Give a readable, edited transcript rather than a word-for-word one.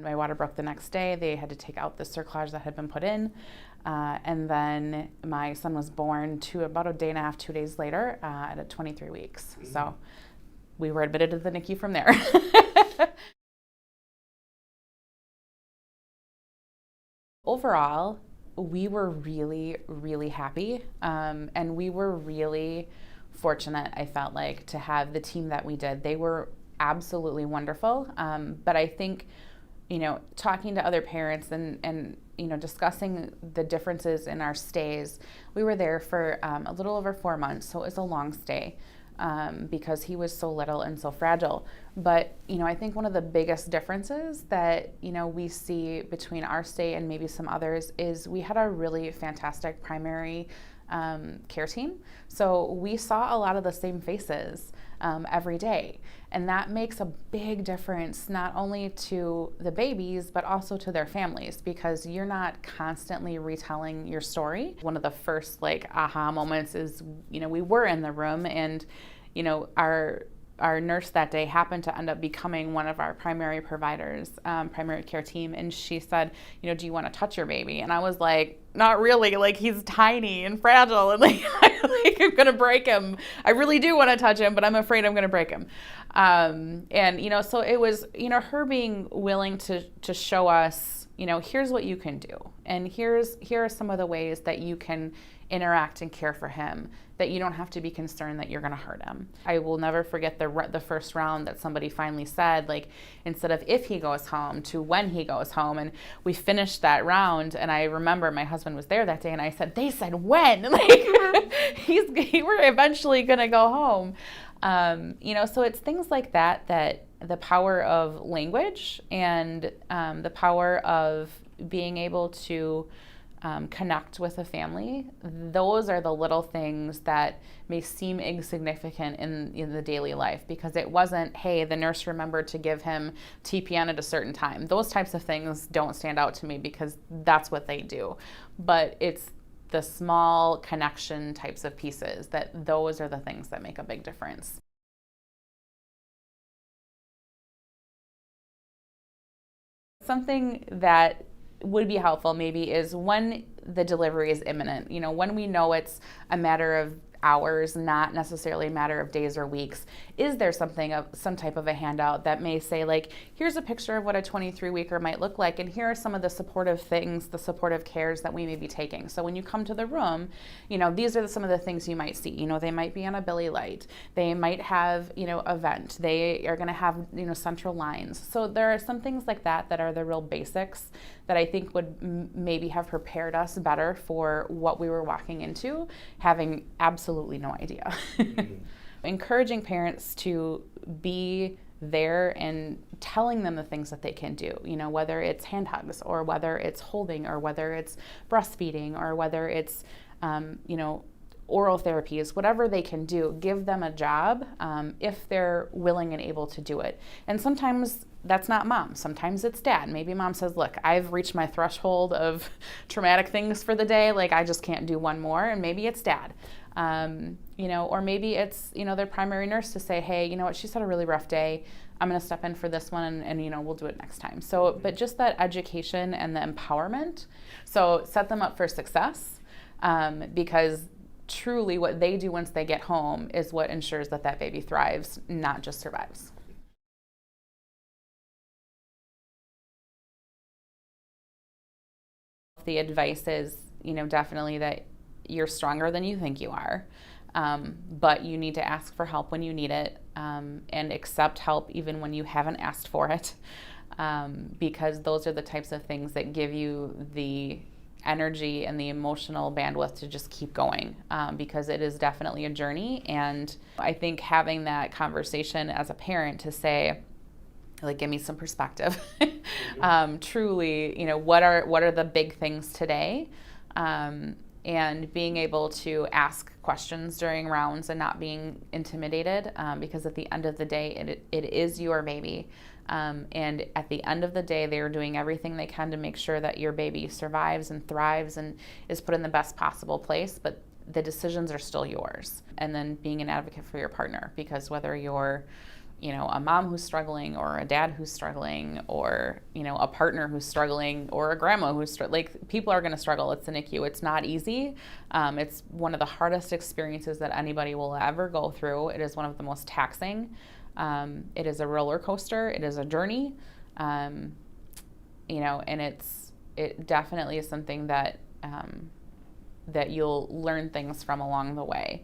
My water broke the next day. They had to take out the cerclage that had been put in. And then my son was born about a day and a half, 2 days later at 23 weeks. So we were admitted to the NICU from there. Overall, we were really, really happy. And we were really fortunate, I felt like, to have the team that we did. They were absolutely wonderful. But I think, talking to other parents and discussing the differences in our stays, we were there for a little over 4 months, so it was a long stay because he was so little and so fragile. But, I think one of the biggest differences that, we see between our stay and maybe some others is we had a really fantastic primary care team. So we saw a lot of the same faces every day. And that makes a big difference, not only to the babies, but also to their families, because you're not constantly retelling your story. One of the first aha moments is, we were in the room and, our nurse that day happened to end up becoming one of our primary providers, primary care team. And she said, do you want to touch your baby? And I was like, not really, he's tiny and fragile and I'm going to break him. I really do want to touch him, but I'm afraid I'm going to break him. So it was, her being willing to show us, here's what you can do. And here are some of the ways that you can interact and care for him, that you don't have to be concerned that you're going to hurt him. I will never forget the first round that somebody finally said, instead of if he goes home to when he goes home. And we finished that round, and I remember my husband was there that day, and I said, they said when? We're eventually going to go home. So it's things like that the power of language and the power of being able to connect with a family, those are the little things that may seem insignificant in the daily life, because it wasn't, hey, the nurse remembered to give him TPN at a certain time. Those types of things don't stand out to me because that's what they do. But it's the small connection types of pieces those are the things that make a big difference. Something that would be helpful maybe is when the delivery is imminent, when we know it's a matter of hours, not necessarily a matter of days or weeks. Is there some type of a handout that may say, here's a picture of what a 23-weeker might look like, and here are some of the supportive things, the supportive cares that we may be taking. So when you come to the room, these are some of the things you might see. They might be on a Billy light. They might have, a vent. They are going to have, central lines. So there are some things like that are the real basics that I think would maybe have prepared us better for what we were walking into, having absolutely no idea. Encouraging parents to be there and telling them the things that they can do, whether it's hand hugs or whether it's holding or whether it's breastfeeding or whether it's, oral therapies, whatever they can do, give them a job if they're willing and able to do it. And sometimes that's not mom. Sometimes it's dad. Maybe mom says, look, I've reached my threshold of traumatic things for the day. I just can't do one more. And maybe it's dad. Or maybe it's, their primary nurse to say, hey, she's had a really rough day. I'm going to step in for this one and we'll do it next time. So, but just that education and the empowerment. So set them up for success because truly what they do once they get home is what ensures that baby thrives, not just survives. The advice is, definitely that you're stronger than you think you are, but you need to ask for help when you need it, and accept help even when you haven't asked for it, because those are the types of things that give you the energy and the emotional bandwidth to just keep going, because it is definitely a journey. And I think having that conversation as a parent to say, give me some perspective. Truly, what are the big things today? And being able to ask questions during rounds and not being intimidated, because at the end of the day, it is your baby. And at the end of the day, they are doing everything they can to make sure that your baby survives and thrives and is put in the best possible place, but the decisions are still yours. And then being an advocate for your partner, because whether you're a mom who's struggling, or a dad who's struggling, or, a partner who's struggling, or a grandma who's like, people are going to struggle. It's the NICU. It's not easy. It's one of the hardest experiences that anybody will ever go through. It is one of the most taxing. It is a roller coaster. It is a journey. And it definitely is something that that you'll learn things from along the way.